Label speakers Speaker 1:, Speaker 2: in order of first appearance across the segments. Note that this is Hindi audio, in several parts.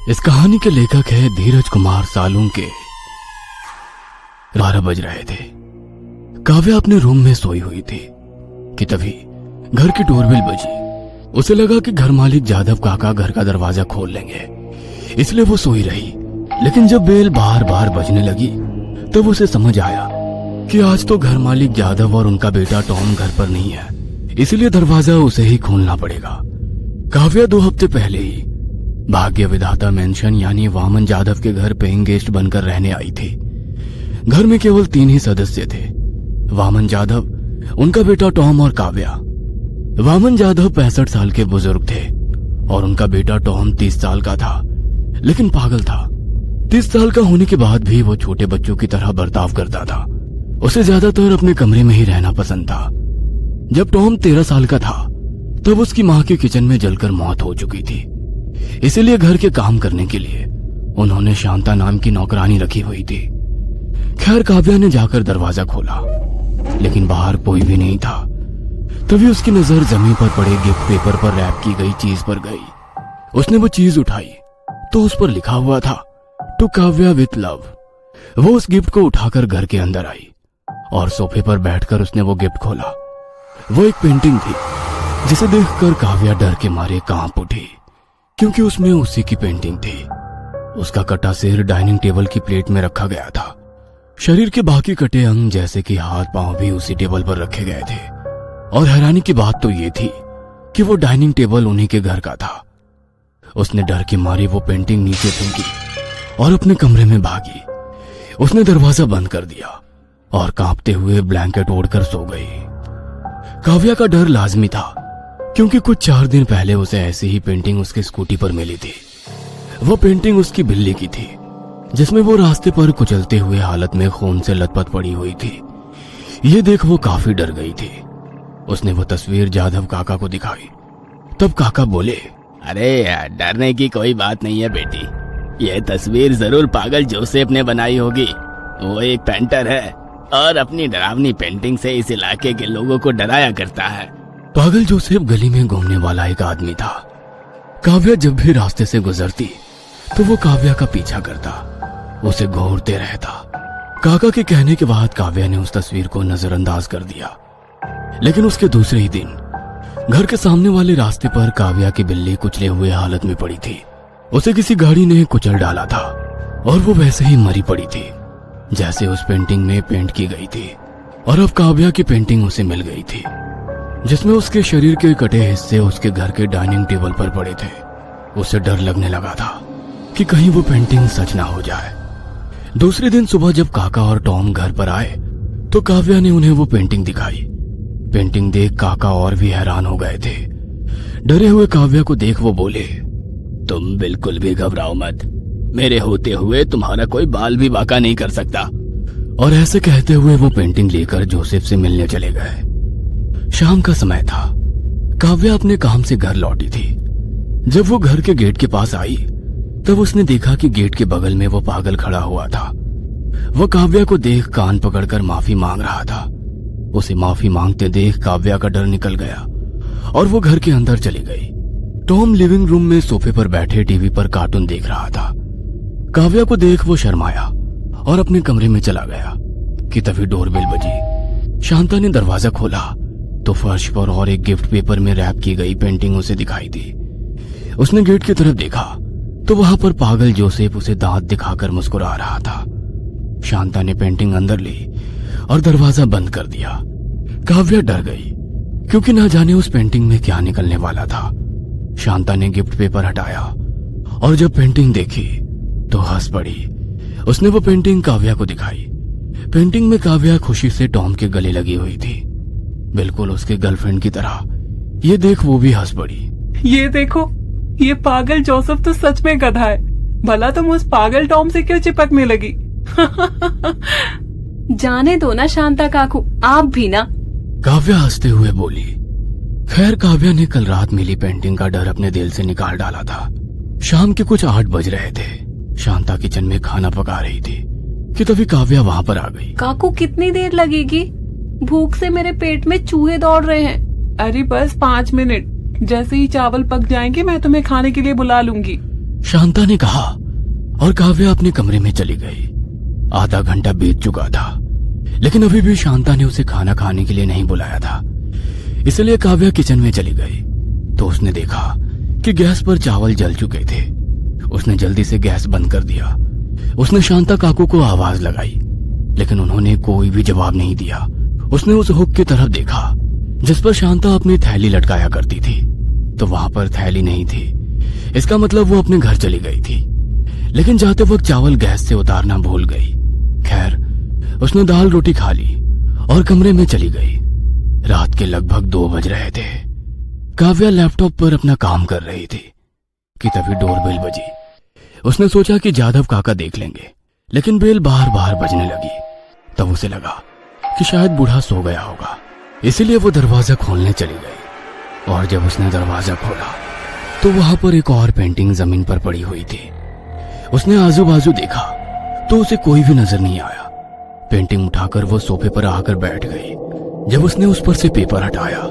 Speaker 1: इस कहानी के लेखक है धीरज कुमार सालुंके। 12 बज रहे थे। काव्या अपने रूम में सोई हुई थी कि तभी घर की डोरबेल बजी। उसे लगा कि घर मालिक जादव काका घर का दरवाजा खोल लेंगे, इसलिए वो सोई रही। लेकिन जब बेल बार बार बजने लगी तब उसे समझ आया कि आज तो घर मालिक जादव और उनका बेटा टॉम घर पर नहीं है, इसलिए दरवाजा उसे ही खोलना पड़ेगा। काव्या 2 हफ्ते पहले ही भाग्य विधाता मेंशन यानी वामन जादव के घर पेइंग गेस्ट बनकर रहने आई थी। घर में केवल 3 ही सदस्य थे, वामन जादव, उनका बेटा टॉम और काव्या। वामन जादव 65 साल के बुजुर्ग थे और उनका बेटा टॉम 30 साल का था, लेकिन पागल था। 30 साल का होने के बाद भी वो छोटे बच्चों की तरह बर्ताव करता था। उसे ज्यादातर अपने कमरे में ही रहना पसंद था। जब टॉम 13 साल का था तब उसकी मां की किचन में जलकर मौत हो चुकी थी, इसीलिए घर के काम करने के लिए उन्होंने शांता नाम की नौकरानी रखी हुई थी। खैर, काव्या ने जाकर दरवाजा खोला, लेकिन बाहर कोई भी नहीं था। तभी उसकी नजर जमीन पर पड़े गिफ्ट पेपर पर रैप की गई चीज पर गई। उसने वो चीज उठाई तो उस पर लिखा हुआ था, टू काव्या विथ लव। वो उस गिफ्ट को उठाकर घर के अंदर आई और सोफे पर बैठकर उसने वो गिफ्ट खोला। वो एक पेंटिंग थी जिसे देखकर काव्या डर के मारे कांप उठी, क्योंकि उसमें उसी की पेंटिंग थी। उसका कटा सिर डाइनिंग टेबल की प्लेट में रखा गया था। शरीर के बाकी कटे अंग जैसे कि हाथ पांव भी उसी टेबल पर रखे गए थे। और हैरानी की बात तो ये थी कि वो डाइनिंग टेबल उन्हीं के घर का था। उसने डर के मारे वो पेंटिंग नीचे फेंकी और अपने कमरे में भागी। उसने दरवाजा बंद कर दिया और कांपते हुए ब्लैंकेट ओढ़कर सो गई। काव्या का डर लाजमी था, क्योंकि कुछ 4 दिन पहले उसे ऐसी ही पेंटिंग उसके स्कूटी पर मिली थी। वो पेंटिंग उसकी बिल्ली की थी, जिसमें वो रास्ते पर कुचलते हुए हालत में खून से लथपथ पड़ी हुई थी। ये देख वो काफी डर गई थी। उसने वो तस्वीर जादव काका को दिखाई। तब काका बोले,
Speaker 2: अरे यार, डरने की कोई बात नहीं है बेटी। ये तस्वीर जरूर पागल जोसेफ ने बनाई होगी। वो एक पेंटर है और अपनी डरावनी पेंटिंग से इस इलाके के लोगों को डराया करता है।
Speaker 1: पागल जोसेफ गली में घूमने वाला एक आदमी था। काव्या जब भी रास्ते से गुजरती तो वो काव्या का पीछा करता, उसे घूरते रहता। काका के कहने के बाद काव्या ने उस तस्वीर को नजरअंदाज कर दिया। लेकिन उसके दूसरे ही दिन घर के सामने वाले रास्ते पर काव्या की बिल्ली कुचले हुए हालत में पड़ी थी। उसे किसी गाड़ी ने कुचल डाला था और वो वैसे ही मरी पड़ी थी जैसे उस पेंटिंग में पेंट की गई थी। और अब काव्या की पेंटिंग उसे मिल गई थी, जिसमें उसके शरीर के कटे हिस्से उसके घर के डाइनिंग टेबल पर पड़े थे। उसे डर लगने लगा था कि कहीं वो पेंटिंग सच ना हो जाए। दूसरे दिन सुबह जब काका और टॉम घर पर आए तो काव्या ने उन्हें वो पेंटिंग दिखाई। पेंटिंग देख काका और भी हैरान हो गए थे। डरे हुए काव्या को देख वो बोले,
Speaker 2: तुम बिल्कुल भी घबराओ मत। मेरे होते हुए तुम्हारा कोई बाल भी बांका नहीं कर सकता।
Speaker 1: और ऐसे कहते हुए वो पेंटिंग लेकर जोसेफ से मिलने चले गए। शाम का समय था। काव्या अपने काम से घर लौटी थी। जब वो घर के गेट के पास आई तब उसने देखा कि गेट के बगल में वो पागल खड़ा हुआ था। वो काव्या को देख कान पकड़कर माफी मांग रहा था। उसे माफी मांगते देख काव्या का डर निकल गया और वो घर के अंदर चली गई। टॉम लिविंग रूम में सोफे पर बैठे टीवी पर कार्टून देख रहा था। काव्या को देख वो शर्माया और अपने कमरे में चला गया कि तभी डोरबेल बजी। शांता ने दरवाजा खोला तो फर्श पर और एक गिफ्ट पेपर में रैप की गई पेंटिंग उसे दिखाई दी। उसने गेट की तरफ देखा तो वहां पर पागल जोसेफ उसे दांत दिखाकर मुस्कुरा रहा था। शांता ने पेंटिंग अंदर ली और दरवाजा बंद कर दिया। काव्या डर गई, क्योंकि ना जाने उस पेंटिंग में क्या निकलने वाला था। शांता ने गिफ्ट पेपर हटाया और जब पेंटिंग देखी तो हंस पड़ी। उसने वो पेंटिंग काव्या को दिखाई। पेंटिंग में काव्या खुशी से टॉम के गले लगी हुई थी, बिल्कुल उसके गर्लफ्रेंड की तरह। ये देख वो भी हंस पड़ी।
Speaker 3: ये देखो, ये पागल जोसेफ तो सच में गधा है। भला तुम उस पागल टॉम से क्यों चिपकने लगी?
Speaker 4: जाने दो ना शांता काकू, आप भी ना।
Speaker 1: काव्या हंसते हुए बोली। खैर, काव्या ने कल रात मिली पेंटिंग का डर अपने दिल से निकाल डाला था। शाम के कुछ 8 बज रहे थे। शांता किचन में खाना पका रही थी कि तभी काव्या वहां पर आ गई।
Speaker 4: काकू, कितनी देर लगेगी? भूख से मेरे पेट में चूहे दौड़ रहे हैं।
Speaker 3: अरे बस 5 मिनट। जैसे ही चावल पक जाएंगे मैं तुम्हें खाने के लिए बुला लूंगी।
Speaker 1: शांता ने कहा और काव्या अपने कमरे में चली गई। आधा घंटा बीत चुका था, लेकिन अभी भी शांता ने उसे खाना खाने के लिए नहीं बुलाया था। इसलिए काव्या किचन में चली गई तो उसने देखा कि गैस पर चावल जल चुके थे। उसने जल्दी से गैस बंद कर दिया। उसने शांता काकू को आवाज लगाई, लेकिन उन्होंने कोई भी जवाब नहीं दिया। उसने उस हुक की तरफ देखा जिस पर शांता अपनी थैली लटकाया करती थी, तो वहां पर थैली नहीं थी। इसका मतलब वो अपने घर चली गई थी, लेकिन जाते वक्त चावल गैस से उतारना भूल गई। खैर, उसने दाल रोटी खा ली और कमरे में चली गई। रात के लगभग 2 बज रहे थे। काव्या लैपटॉप पर अपना काम कर रही थी कि तभी डोरबेल बजी। उसने सोचा कि जादव काका देख लेंगे, लेकिन बेल बार बार बजने लगी। तब उसे लगा कि शायद बूढ़ा सो गया होगा, इसीलिए वो दरवाजा खोलने चली गई। और जब उसने दरवाजा खोला तो वहां पर एक और पेंटिंग जमीन पर पड़ी हुई थी। उसने आजू बाजू देखा तो उसे कोई भी नजर नहीं आया। पेंटिंग उठाकर वो सोफे पर आकर बैठ गई। जब उसने उस पर से पेपर हटाया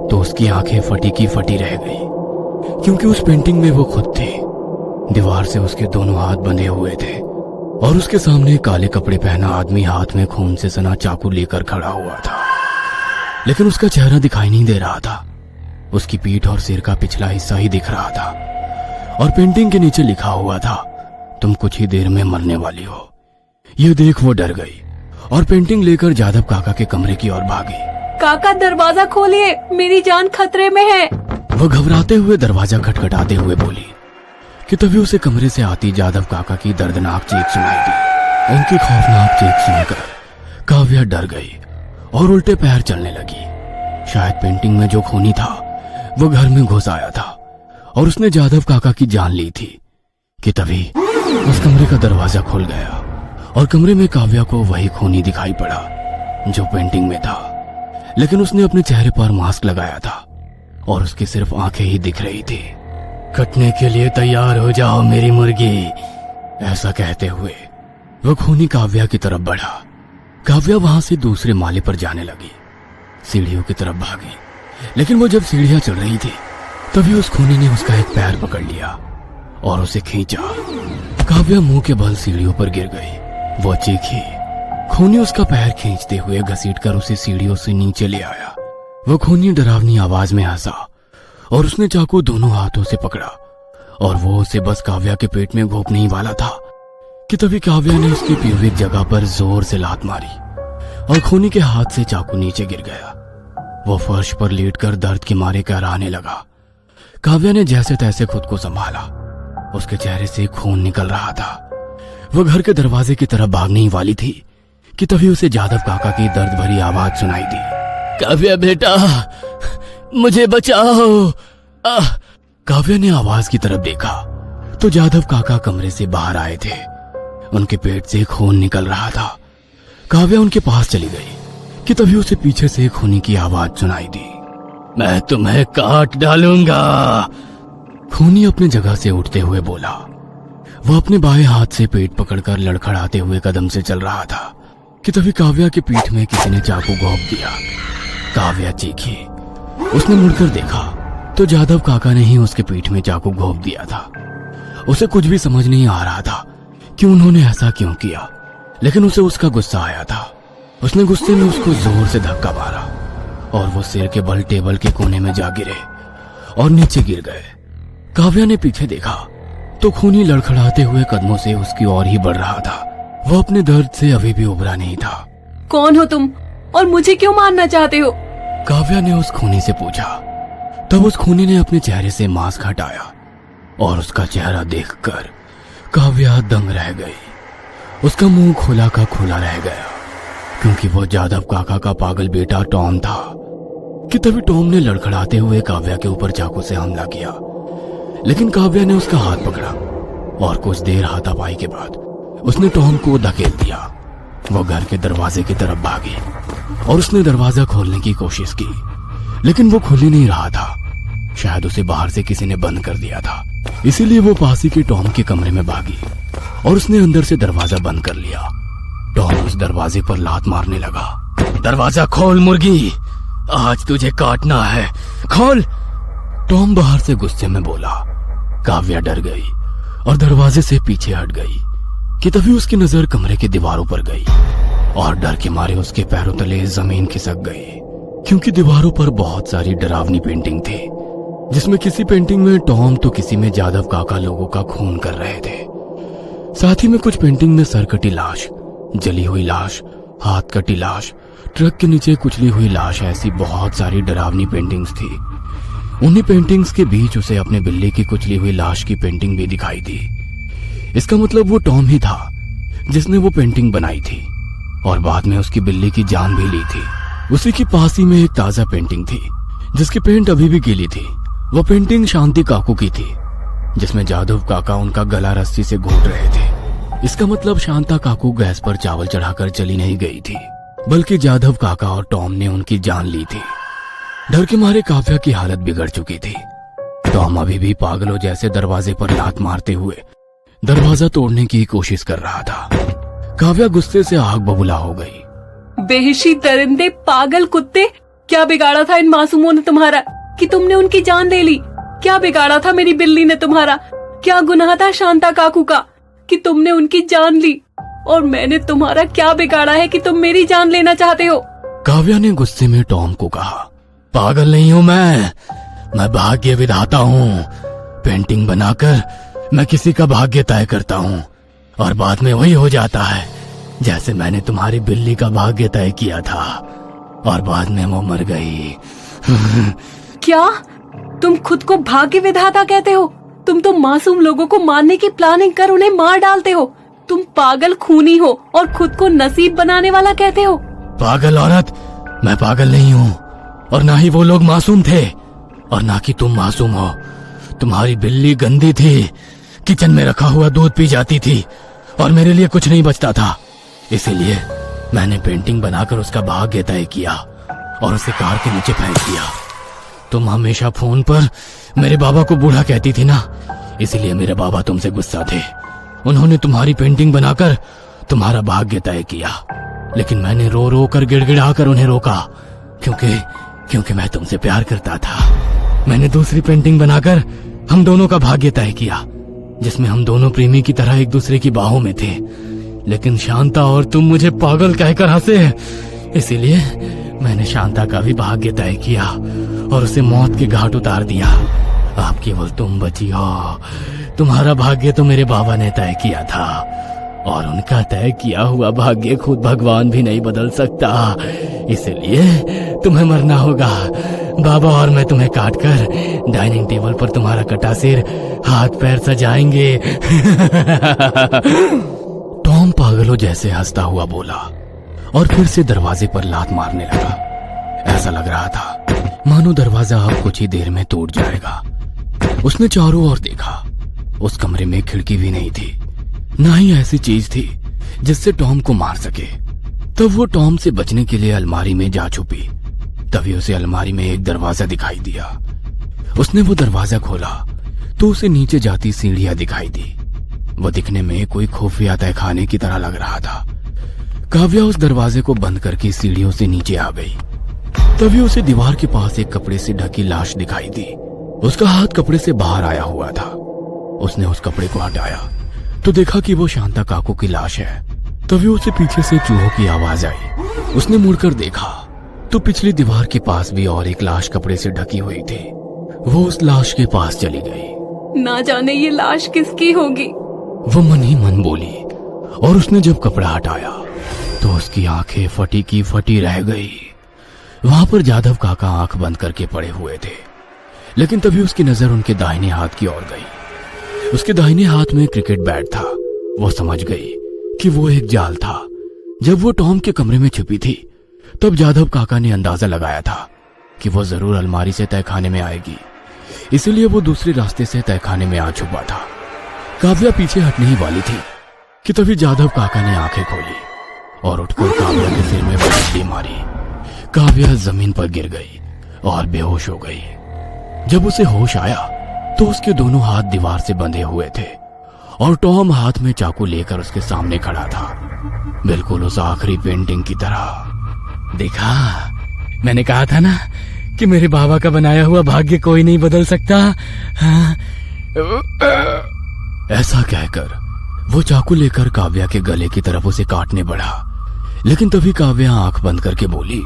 Speaker 1: तो उसकी आंखें फटी की फटी रह गई, क्योंकि उस पेंटिंग में वो खुद थी। दीवार से उसके दोनों हाथ बंधे हुए थे और उसके सामने काले कपड़े पहना आदमी हाथ में खून से सना चाकू लेकर खड़ा हुआ था, लेकिन उसका चेहरा दिखाई नहीं दे रहा था। उसकी पीठ और सिर का पिछला हिस्सा ही दिख रहा था और पेंटिंग के नीचे लिखा हुआ था, तुम कुछ ही देर में मरने वाली हो। ये देख वो डर गई और पेंटिंग लेकर जादव काका के कमरे की ओर भागी।
Speaker 4: काका दरवाजा खोलिए, मेरी जान खतरे में है।
Speaker 1: वो घबराते हुए दरवाजा खटखटाते हुए बोली कि तभी उसे कमरे से आती जादव काका की दर्दनाक चीख सुनाई दी। उनकी खौफनाक चीख सुनकर काव्या डर गई और उल्टे पैर चलने लगी। शायद पेंटिंग में जो खूनी था वो घर में घुस आया था और उसने जादव काका की जान ली थी कि तभी उस कमरे का दरवाजा खुल गया और कमरे में काव्या को वही खूनी दिखाई पड़ा जो पेंटिंग में था, लेकिन उसने अपने चेहरे पर मास्क लगाया था और उसकी सिर्फ आंखें ही दिख रही थी। कटने के लिए तैयार हो जाओ मेरी मुर्गी, ऐसा कहते हुए वो खूनी काव्या की तरफ बढ़ा। काव्या वहां से दूसरे माले पर जाने लगी, सीढ़ियों की तरफ भागी, लेकिन वो जब सीढ़ियां चढ़ रही थी तभी उस खूनी ने उसका एक पैर पकड़ लिया और उसे खींचा। काव्या मुंह के बल सीढ़ियों पर गिर गई। वो चीखी। खूनी उसका पैर खींचते हुए घसीटकर उसे सीढ़ियों से नीचे ले आया। वो खूनी डरावनी आवाज में हंसा और उसने चाकू दोनों हाथों से पकड़ा और वो उसे बस काव्या के पेट में घोंपने ही वाला था कि तभी काव्या ने उसकी प्यूबिक जगह पर जोर से लात मारी और खूनी के हाथ से चाकू नीचे गिर गया। वो फर्श पर लेटकर दर्द के मारे कराहने लगा। काव्या ने जैसे तैसे खुद को संभाला। उसके चेहरे से खून निकल रहा था। वो घर के दरवाजे की तरफ भागने ही वाली थी कि तभी उसे जादव काका की दर्द भरी आवाज सुनाई दी।
Speaker 2: काव्या बेटा, मुझे बचाओ।
Speaker 1: काव्या ने आवाज की तरफ देखा तो जादव काका कमरे से बाहर आए थे। उनके पेट से खून निकल रहा था। काव्या उनके पास चली गई कि तभी उसे पीछे से खूनी की आवाज सुनाई दी।
Speaker 2: मैं तुम्हें काट डालूंगा।
Speaker 1: खूनी अपने जगह से उठते हुए बोला। वह अपने बाएं हाथ से पेट पकड़कर लड़खड़ाते हुए कदम से चल रहा था कि तभी काव्या की पीठ में किसी ने चाकू घोंप दिया। काव्या चीखी। उसने मुड़कर देखा तो जादव काका ने ही उसके पीठ में चाकू घोंप दिया था। उसे कुछ भी समझ नहीं आ रहा था कि उन्होंने ऐसा क्यों किया, लेकिन उसे उसका गुस्सा आया था। उसने गुस्से में उसको जोर से धक्का मारा और वो सिर के बल टेबल के कोने में जा गिरे और नीचे गिर गए। काव्या ने पीछे देखा तो खूनी लड़खड़ाते हुए कदमों से उसकी ओर ही बढ़ रहा था। वो अपने दर्द से अभी भी उबरा नहीं था।
Speaker 4: कौन हो तुम और मुझे क्यों मारना चाहते हो?
Speaker 1: काव्या ने उस खूनी से पूछा। तब उस खूनी ने अपने चेहरे से मास्क हटाया और उसका चेहरा देखकर काव्या दंग रह गई। उसका मुंह खुला का खुला रह गया, क्योंकि वो जादव काका का पागल बेटा टॉम था। कि तभी टॉम ने लड़खड़ाते हुए काव्या के ऊपर चाकू से हमला किया, लेकिन काव्या ने उसका हाथ पकड़ा और कुछ देर हाथापाई के बाद उसने टॉम को धकेल दिया। वो घर के दरवाजे की तरफ भागी और उसने दरवाजा खोलने की कोशिश की, लेकिन वो खुल ही नहीं रहा था। शायद उसे बाहर से किसी ने बंद कर दिया था, इसीलिए वो पास ही के टॉम के कमरे में भागी और उसने अंदर से दरवाजा बंद कर लिया। टॉम उस दरवाजे पर लात मारने लगा। दरवाजा खोल मुर्गी, आज तुझे काटना है, खोल। टॉम बाहर से गुस्से में बोला। काव्या डर गई और दरवाजे से पीछे हट गई कि तभी उसकी नजर कमरे की दीवारों पर गई और डर के मारे उसके पैरों तले जमीन खिसक गई, क्योंकि दीवारों पर बहुत सारी डरावनी पेंटिंग थी, जिसमें किसी पेंटिंग में टॉम तो किसी में जादव काका लोगों का खून कर रहे थे। साथ ही में कुछ पेंटिंग में सरकटी लाश, जली हुई लाश, हाथ कटी लाश, ट्रक के नीचे कुचली हुई लाश, ऐसी बहुत सारी डरावनी पेंटिंग्स थी। उन्हीं पेंटिंग्स के बीच उसे अपने बिल्ली की कुचली हुई लाश की पेंटिंग भी दिखाई दी। इसका मतलब वो टॉम ही था जिसने वो पेंटिंग बनाई थी और बाद में उसकी बिल्ली की जान भी ली थी। उसी की पास ही में एक ताजा पेंटिंग थी जिसकी पेंट अभी भी गीली थी। वो पेंटिंग शांति काकू की थी, जिसमें जादव काका उनका गला रस्सी से घोट रहे थे। इसका मतलब शांता काकू गैस पर चावल चढ़ाकर चली नहीं गई थी, बल्कि जादव काका और टॉम ने उनकी जान ली थी। डर के मारे काव्या की हालत बिगड़ चुकी थी। टॉम अभी भी पागलों जैसे दरवाजे पर लात मारते हुए दरवाजा तोड़ने की कोशिश कर रहा था। काव्या गुस्से से आग बबूला हो गई।
Speaker 4: बेहिशी दरिंदे, पागल कुत्ते, क्या बिगाड़ा था इन मासूमों ने तुम्हारा कि तुमने उनकी जान ले ली? क्या बिगाड़ा था मेरी बिल्ली ने तुम्हारा? क्या गुनाह था शांता काकू का कि तुमने उनकी जान ली? और मैंने तुम्हारा क्या बिगाड़ा है कि तुम मेरी जान लेना चाहते हो?
Speaker 1: काव्या ने गुस्से में टॉम को कहा, पागल नहीं हूं मैं भाग्य विधाता हूँ। पेंटिंग बनाकर मैं किसी का भाग्य तय करता हूँ और बाद में वही हो जाता है जैसे मैंने तुम्हारी बिल्ली का भाग्य तय किया था और बाद में वो मर गई।
Speaker 4: क्या तुम खुद को भाग्य विधाता कहते हो? तुम तो मासूम लोगों को मारने की प्लानिंग कर उन्हें मार डालते हो। तुम पागल खूनी हो और खुद को नसीब बनाने वाला कहते हो।
Speaker 1: पागल औरत, मैं पागल नहीं हूँ और ना ही वो लोग मासूम थे और ना कि तुम मासूम हो। तुम्हारी बिल्ली गंदी थी, किचन में रखा हुआ दूध पी जाती थी और मेरे लिए कुछ नहीं बचता था। इसीलिए मैंने पेंटिंग बनाकर उसका भाग्य तय किया और उसे कार के नीचे फेंक दिया। तुम हमेशा फोन पर मेरे बाबा को बूढ़ा कहती थी ना, इसीलिए मेरे बाबा तुमसे गुस्सा थे। उन्होंने तुम्हारी पेंटिंग बनाकर तुम्हारा भाग्य तय किया, लेकिन मैंने रो रो कर गिड़गिड़ा कर उन्हें रोका, क्योंकि मैं तुमसे प्यार करता था। मैंने दूसरी पेंटिंग बनाकर हम दोनों का भाग्य तय किया, जिसमें हम दोनों प्रेमी की तरह एक दूसरे की बाहों में थे। लेकिन शांता और तुम मुझे पागल कहकर हंसे, इसीलिए मैंने शांता का भी भाग्य तय किया और उसे मौत के घाट उतार दिया। आप केवल तुम बची हो। तुम्हारा भाग्य तो मेरे बाबा ने तय किया था और उनका तय किया हुआ भाग्य खुद भगवान भी नहीं बदल सकता। इसलिए तुम्हें मरना होगा। बाबा और मैं तुम्हें काटकर डाइनिंग टेबल पर तुम्हारा कटा सिर, हाथ पैर सजाएंगे। टॉम पागलों जैसे हंसता हुआ बोला और फिर से दरवाजे पर लात मारने लगा। ऐसा लग रहा था मानो दरवाजा अब कुछ ही देर में टूट जाएगा। उसने चारों ओर देखा। उस कमरे में खिड़की भी नहीं थी, ना ही ऐसी चीज थी जिससे टॉम को मार सके। तब वो टॉम से बचने के लिए अलमारी में जा छुपी। तभी उसे अलमारी में एक दरवाजा दिखाई दिया। उसने वो दरवाजा खोला तो उसे नीचे जाती सीढ़ियां दिखाई दी। वो दिखने में कोई खुफिया तहखाने की तरह लग रहा था। काव्या उस दरवाजे को बंद करके सीढ़ियों से नीचे आ गई। तभी उसे दीवार के पास एक कपड़े से ढकी लाश दिखाई दी। उसका हाथ कपड़े से बाहर आया हुआ था। उसने उस कपड़े को हटाया तो देखा कि वो शांता काकू की लाश है। तभी उसे पीछे से चूहों की आवाज आई। उसने मुड़कर देखा तो पिछली दीवार के पास भी और एक लाश कपड़े से ढकी हुई थी। वो उस लाश के पास चली गई।
Speaker 4: ना जाने ये लाश किसकी होगी।
Speaker 1: वो मन ही मन बोली और उसने जब कपड़ा हटाया तो उसकी आंखें फटी की फटी रह गई। वहां पर जादव काका आंख बंद करके पड़े हुए थे, लेकिन तभी उसकी नजर उनके दाहिने हाथ की ओर गई। उसके दाहिने हाथ में क्रिकेट बैट था। वो समझ गई कि वो एक जाल था। जब वो टॉम के कमरे में छुपी थी तब जादव काका ने अंदाजा लगाया था कि वो जरूर अलमारी से तहखाने में आएगी, इसीलिए वो दूसरे रास्ते से तहखाने में आ छुपा था। काव्या पीछे हटने ही वाली थी कि तभी जादव काका ने आंखें खोली और उठकर काव्या के सिर में बड़ी मारी। काव्या जमीन पर गिर गई और बेहोश हो गई। जब उसे होश आया तो उसके दोनों हाथ दीवार से बंधे हुए थे और टॉम हाथ में चाकू लेकर उसके सामने खड़ा था, बिल्कुल उस आखिरी पेंटिंग की तरह। देखा, मैंने कहा था ना कि मेरे बाबा का बनाया हुआ भाग्य कोई नहीं बदल सकता। हाँ? ऐसा कहकर वो चाकू लेकर काव्या के गले की तरफ उसे काटने बढ़ा, लेकिन तभी काव्या आंख बंद करके बोली,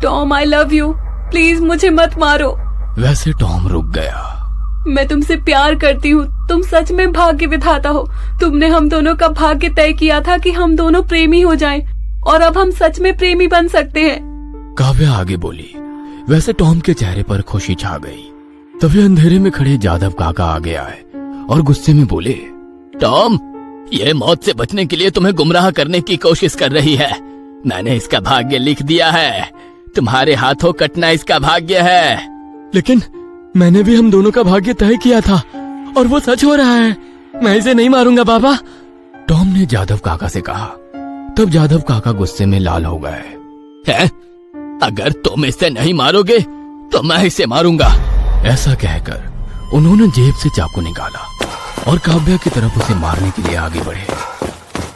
Speaker 4: Tom I love you, please मुझे मत मारो।
Speaker 1: वैसे टॉम रुक गया।
Speaker 4: मैं तुमसे प्यार करती हूँ, तुम सच में भाग्य विधाता हो। तुमने हम दोनों का भाग्य तय किया था कि हम दोनों प्रेमी हो जाएं, और अब हम सच में प्रेमी बन सकते हैं।
Speaker 1: काव्या आगे बोली। वैसे टॉम के चेहरे पर खुशी छा गई। तभी अंधेरे में खड़े जादव काका आगे आए और गुस्से में बोले,
Speaker 2: टॉम, ये मौत से बचने के लिए तुम्हें गुमराह करने की कोशिश कर रही है। मैंने इसका भाग्य लिख दिया है, तुम्हारे हाथों कटना इसका भाग्य है।
Speaker 1: लेकिन मैंने भी हम दोनों का भाग्य तय किया था और वो सच हो रहा है। मैं इसे नहीं मारूंगा बाबा, टॉम ने जादव काका से कहा। तब जादव काका गुस्से में लाल हो गए।
Speaker 2: हैं? अगर तुम इसे नहीं मारोगे तो मैं इसे मारूंगा।
Speaker 1: ऐसा कहकर उन्होंने जेब से चाकू निकाला और काव्या की तरफ उसे मारने के लिए आगे बढ़े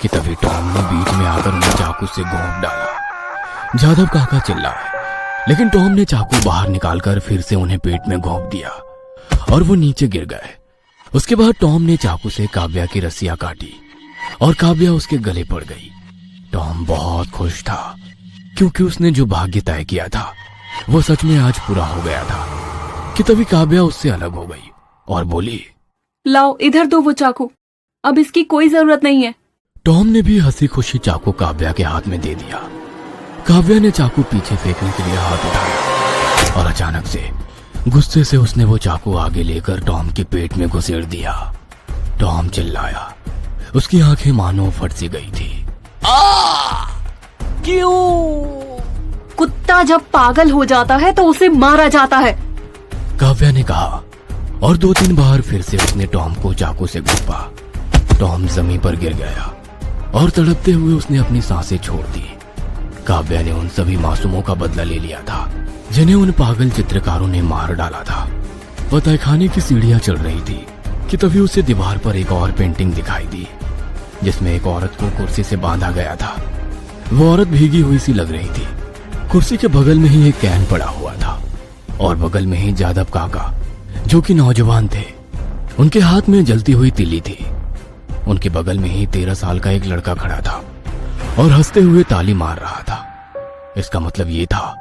Speaker 1: कि तभी टॉम ने बीच में आकर उन्हें चाकू से घोंप डाला। जादव काका चिल्लाए, लेकिन टॉम ने चाकू बाहर निकालकर फिर से उन्हें पेट में घोंप दिया और वो नीचे गिर गए। उसके बाद टॉम ने चाकू से काव्या की रस्सियां काटी और काव्या उसके गले पड़ गई। टॉम बहुत खुश था क्योंकि उसने जो भाग्य तय किया था वो सच में आज पूरा हो गया था। कि तभी काव्या उससे अलग हो गई और बोली,
Speaker 4: लाओ इधर दो वो चाकू, अब इसकी कोई जरूरत नहीं है।
Speaker 1: टॉम ने भी हंसी खुशी चाकू काव्या के हाथ में दे दिया। काव्या ने चाकू पीछे फेंकने के लिए हाथ उठाया और अचानक से गुस्से से उसने वो चाकू आगे लेकर टॉम के पेट में घुसेड़ दिया। टॉम चिल्लाया, उसकी आंखें मानो फट सी गई थी।
Speaker 4: क्यों? कुत्ता जब पागल हो जाता है तो उसे मारा जाता है,
Speaker 1: काव्या ने कहा और 2-3 बार फिर से उसने टॉम को चाकू से घोंपा। टॉम जमीन पर गिर गया और तड़पते हुए उसने अपनी सांसें छोड़ दी। काव्या ने उन सभी मासूमों का बदला ले लिया था जिन्हें उन पागल चित्रकारों ने मार डाला था। वह तहखाने की सीढ़ियां चढ़ रही थी कि तभी उसे दीवार पर एक और पेंटिंग दिखाई दी जिसमें एक औरत को कुर्सी से बांधा गया था। वो औरत भीगी हुई सी लग रही थी। कुर्सी के बगल में ही एक कैन पड़ा हुआ था और बगल में ही जादव काका जो कि नौजवान थे, उनके हाथ में जलती हुई तिल्ली थी। उनके बगल में ही 13 साल का एक लड़का खड़ा था और हंसते हुए ताली मार रहा था। इसका मतलब ये था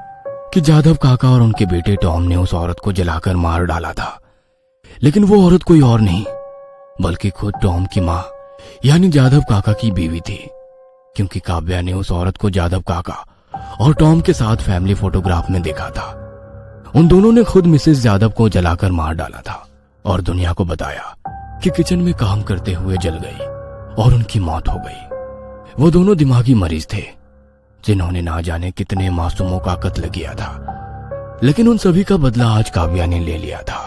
Speaker 1: कि जादव काका और उनके बेटे टॉम ने उस औरत को जलाकर मार डाला था। लेकिन वो औरत कोई और नहीं बल्कि खुद टॉम की माँ यानी जादव काका की बीवी थी, क्योंकि काव्या ने उस औरत को जादव काका और टॉम के साथ फैमिली फोटोग्राफ में देखा था। उन दोनों ने खुद मिसेस यादव को जलाकर मार डाला था और दुनिया को बताया कि किचन में काम करते हुए जल गई और उनकी मौत हो गई। वो दोनों दिमागी मरीज थे जिन्होंने ना जाने कितने मासूमों का कत्ल किया था, लेकिन उन सभी का बदला आज काव्या ने ले लिया था।